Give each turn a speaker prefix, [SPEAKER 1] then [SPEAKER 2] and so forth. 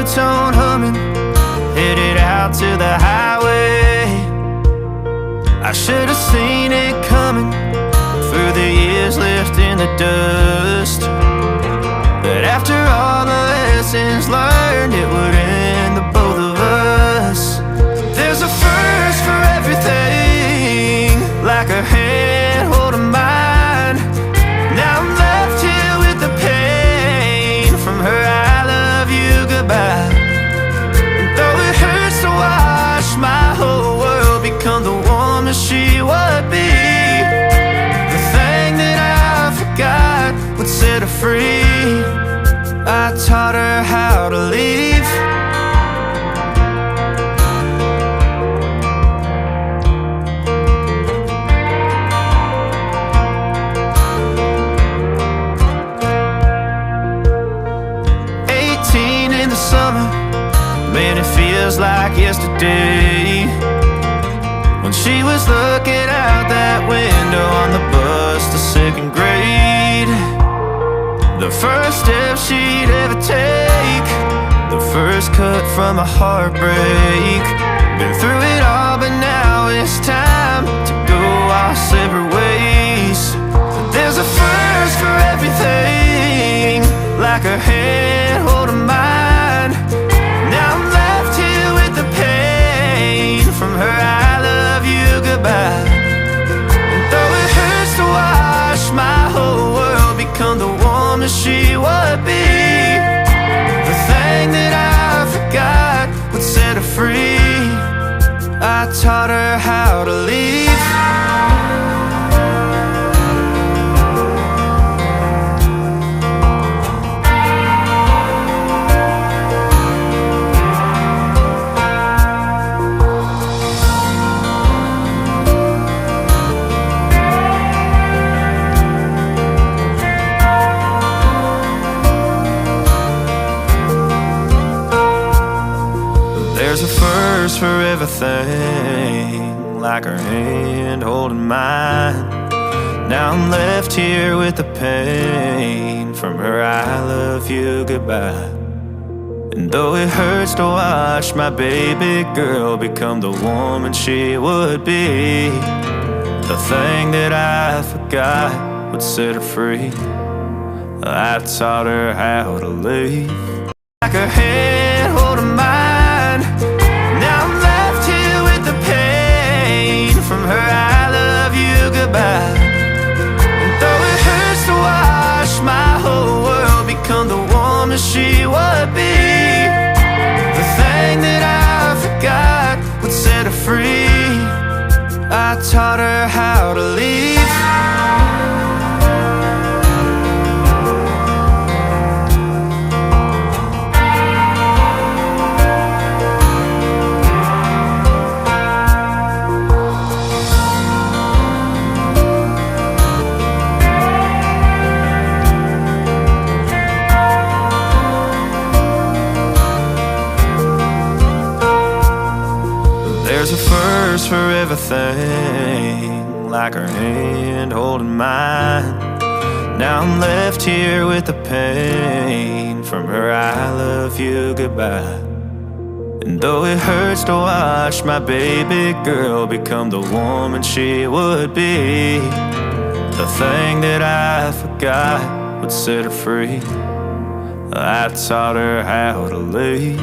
[SPEAKER 1] two-tone humming, headed out to the highway. I should have seen it coming through the years left in the dust, but after all the lessons learned, it would end the both of us. There's a first for everything, like a hand holding mine. Now I'm left here with the pain from her I love you goodbye. And though it hurts to watch my whole world become the woman she would be, the thing that I forgot would set her free. I taught her how to leave. Summer, man, it feels like yesterday, when she was looking out that window on the bus to second grade. The first step she'd ever take, the first cut from a heartbreak. Been through it all, but now it's time to go our separate ways. There's a first for everything, like her hand holding mine. Now I'm left here with the pain from her I love you goodbye. And though it hurts to watch my whole world become the woman she would be, the thing that I forgot would set her free. I taught her how to leave. There's a first for everything, like her hand holding mine. Now I'm left here with the pain from her I love you goodbye. And though it hurts to watch my baby girl become the woman she would be, the thing that I forgot would set her free. I taught her how to leave. Like her hand holding mine. Now I'm left here with the pain from her I love you goodbye. And though it hurts to watch my whole world become the woman she would be, the thing that I forgot would set her free. I taught her how to leave. There's a first for everything, like her hand holding mine. Now I'm left here with the pain from her I love you goodbye. And though it hurts to watch my baby girl become the woman she would be, the thing that I forgot would set her free. I taught her how to leave.